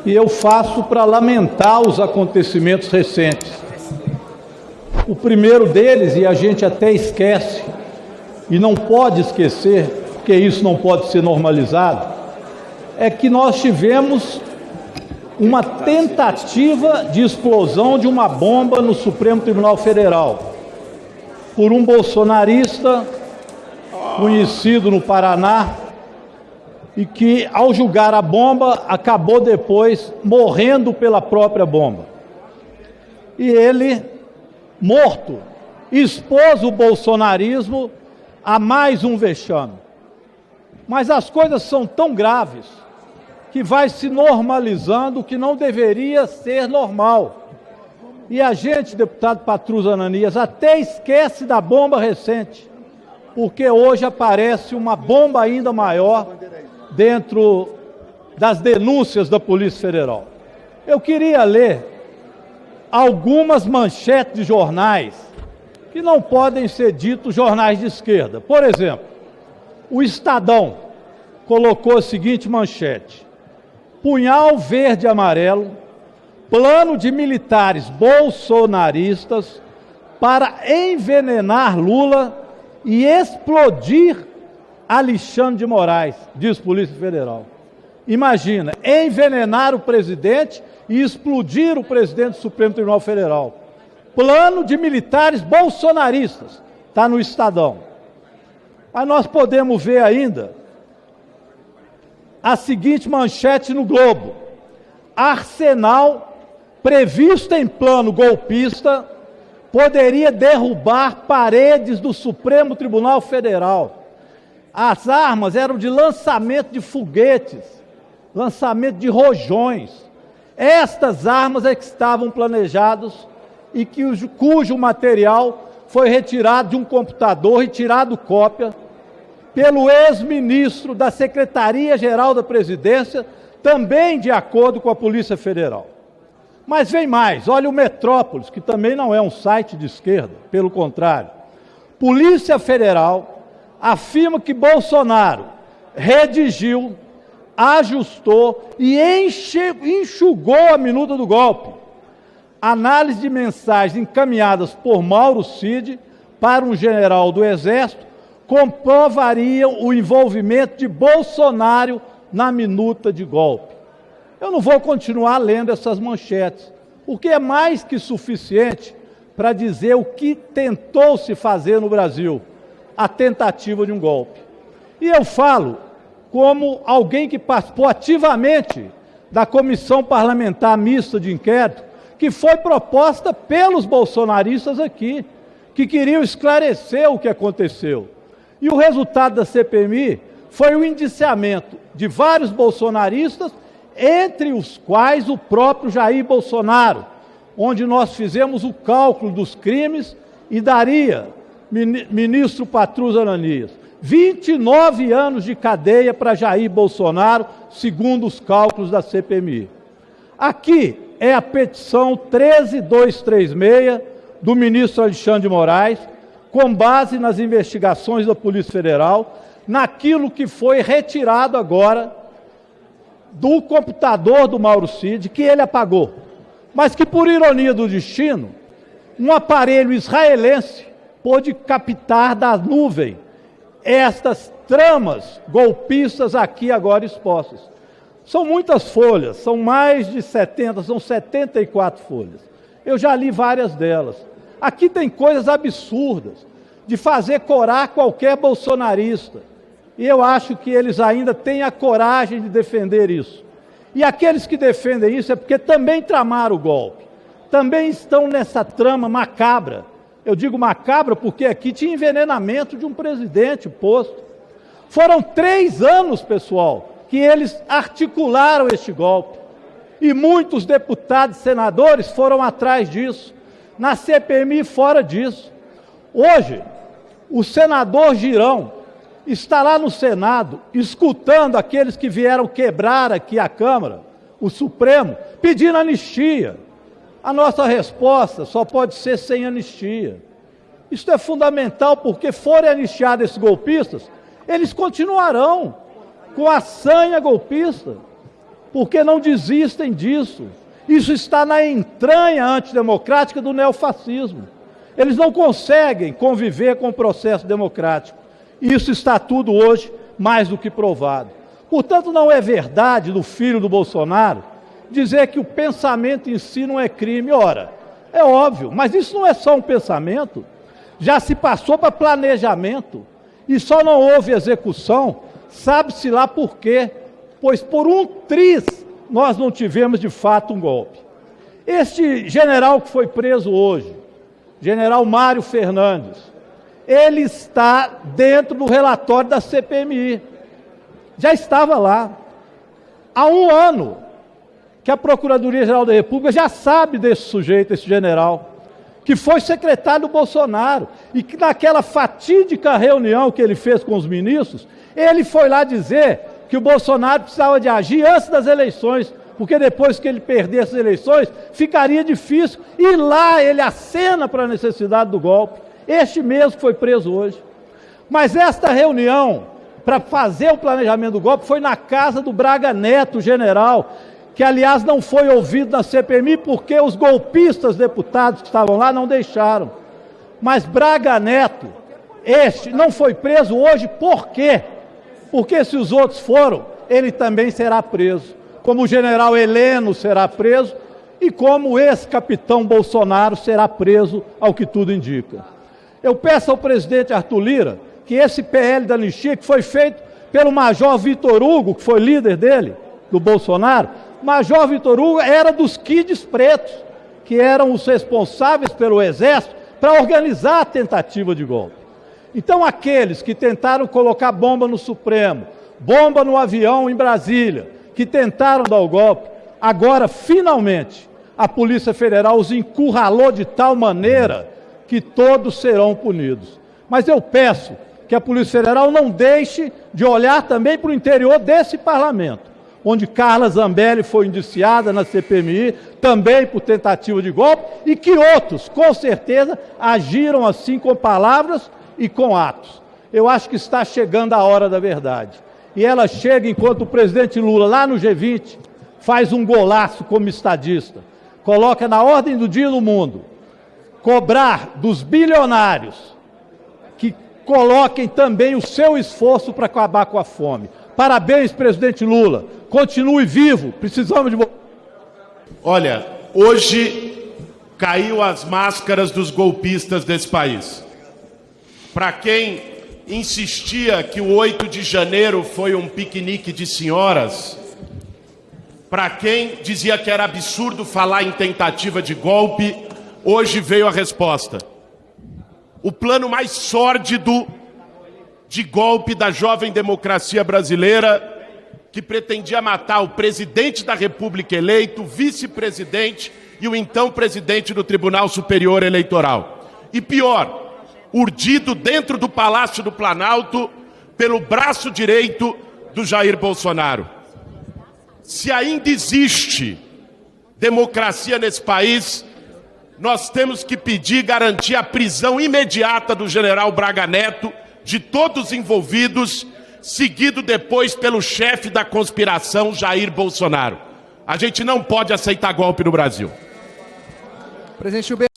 e eu faço para lamentar os acontecimentos recentes. O primeiro deles, e a gente até esquece, e não pode esquecer, porque isso não pode ser normalizado, é que nós tivemos uma tentativa de explosão de uma bomba no Supremo Tribunal Federal, por um bolsonarista conhecido no Paraná, e que, ao julgar a bomba, acabou depois morrendo pela própria bomba. E ele, morto, expôs o bolsonarismo a mais um vexame. Mas as coisas são tão graves que vai se normalizando o que não deveria ser normal. E a gente, deputado Patrus Ananias, até esquece da bomba recente, porque hoje aparece uma bomba ainda maior dentro das denúncias da Polícia Federal. Eu queria ler algumas manchetes de jornais que não podem ser ditos jornais de esquerda. Por exemplo, o Estadão colocou a seguinte manchete: punhal verde e amarelo, plano de militares bolsonaristas para envenenar Lula e explodir Alexandre de Moraes, diz Polícia Federal. Imagina, envenenar o presidente e explodir o presidente do Supremo Tribunal Federal. Plano de militares bolsonaristas, está no Estadão. Mas nós podemos ver ainda a seguinte manchete no Globo: arsenal previsto em plano golpista poderia derrubar paredes do Supremo Tribunal Federal. As armas eram de lançamento de foguetes, lançamento de rojões. Estas armas é que estavam planejadas e cujo material foi retirado de um computador e tirado cópia pelo ex-ministro da Secretaria-Geral da Presidência, também de acordo com a Polícia Federal. Mas vem mais, olha o Metrópolis, que também não é um site de esquerda, pelo contrário. Polícia Federal afirma que Bolsonaro redigiu, ajustou e enxugou a minuta do golpe. Análise de mensagens encaminhadas por Mauro Cid para um general do Exército comprovariam o envolvimento de Bolsonaro na minuta de golpe. Eu não vou continuar lendo essas manchetes, porque é mais que suficiente para dizer o que tentou se fazer no Brasil: a tentativa de um golpe. E eu falo como alguém que participou ativamente da Comissão Parlamentar Mista de Inquérito, que foi proposta pelos bolsonaristas aqui, que queriam esclarecer o que aconteceu. E o resultado da CPMI foi o indiciamento de vários bolsonaristas, entre os quais o próprio Jair Bolsonaro, onde nós fizemos o cálculo dos crimes e daria, ministro Patrus Ananias, 29 anos de cadeia para Jair Bolsonaro, segundo os cálculos da CPMI. Aqui é a petição 13236 do ministro Alexandre de Moraes, com base nas investigações da Polícia Federal, naquilo que foi retirado agora do computador do Mauro Cid, que ele apagou, mas que, por ironia do destino, um aparelho israelense pôde captar da nuvem estas tramas golpistas aqui agora expostas. São muitas folhas, são mais de 70, são 74 folhas. Eu já li várias delas. Aqui tem coisas absurdas, de fazer corar qualquer bolsonarista. E eu acho que eles ainda têm a coragem de defender isso. E aqueles que defendem isso é porque também tramaram o golpe. Também estão nessa trama macabra. Eu digo macabra porque aqui tinha envenenamento de um presidente posto. Foram 3 anos, pessoal, que eles articularam este golpe. E muitos deputados e senadores foram atrás disso. Na CPMI, fora disso. Hoje, o senador Girão está lá no Senado, escutando aqueles que vieram quebrar aqui a Câmara, o Supremo, pedindo anistia. A nossa resposta só pode ser sem anistia. Isso é fundamental, porque forem anistiados esses golpistas, eles continuarão com a sanha golpista. porque não desistem disso. Isso está na entranha antidemocrática do neofascismo. Eles não conseguem conviver com o processo democrático. Isso está tudo hoje mais do que provado. Portanto, não é verdade do filho do Bolsonaro dizer que o pensamento em si não é crime. Ora, é óbvio, mas isso não é só um pensamento. Já se passou para planejamento e só não houve execução, sabe-se lá por quê. Pois por um triz nós não tivemos de fato um golpe. Este general que foi preso hoje, general Mário Fernandes, ele está dentro do relatório da CPMI. Já estava lá. Há um ano que a Procuradoria-Geral da República já sabe desse sujeito, esse general, que foi secretário do Bolsonaro, e que naquela fatídica reunião que ele fez com os ministros, ele foi lá dizer que o Bolsonaro precisava de agir antes das eleições, porque depois que ele perdesse as eleições, ficaria difícil, e lá ele acena para a necessidade do golpe. Este mesmo foi preso hoje. Mas esta reunião, para fazer o planejamento do golpe, foi na casa do Braga Neto, general, que aliás não foi ouvido na CPMI porque os golpistas deputados que estavam lá não deixaram. Mas Braga Neto, este, não foi preso hoje por quê? Porque se os outros foram, ele também será preso. Como o general Heleno será preso e como o ex-capitão Bolsonaro será preso, ao que tudo indica. Eu peço ao presidente Arthur Lira que esse PL da anistia, que foi feito pelo Major Vitor Hugo, que foi líder dele, do Bolsonaro, Major Vitor Hugo era dos kids pretos, que eram os responsáveis pelo Exército para organizar a tentativa de golpe. Então aqueles que tentaram colocar bomba no Supremo, bomba no avião em Brasília, que tentaram dar o golpe, agora finalmente a Polícia Federal os encurralou de tal maneira que todos serão punidos. Mas eu peço que a Polícia Federal não deixe de olhar também para o interior desse parlamento, onde Carla Zambelli foi indiciada na CPMI, também por tentativa de golpe, e que outros, com certeza, agiram assim com palavras e com atos. Eu acho que está chegando a hora da verdade. E ela chega enquanto o presidente Lula, lá no G20, faz um golaço como estadista, coloca na ordem do dia do mundo, cobrar dos bilionários que coloquem também o seu esforço para acabar com a fome. Parabéns, presidente Lula. Continue vivo. Precisamos de você. Olha, hoje caiu as máscaras dos golpistas desse país. Para quem insistia que o 8 de janeiro foi um piquenique de senhoras, para quem dizia que era absurdo falar em tentativa de golpe, hoje veio a resposta. O plano mais sórdido de golpe da jovem democracia brasileira, que pretendia matar o presidente da República eleito, o vice-presidente e o então presidente do Tribunal Superior Eleitoral. E pior, urdido dentro do Palácio do Planalto pelo braço direito do Jair Bolsonaro. Se ainda existe democracia nesse país, nós temos que pedir, garantir a prisão imediata do general Braga Neto, de todos os envolvidos, seguido depois pelo chefe da conspiração, Jair Bolsonaro. A gente não pode aceitar golpe no Brasil. Presidente Gilberto.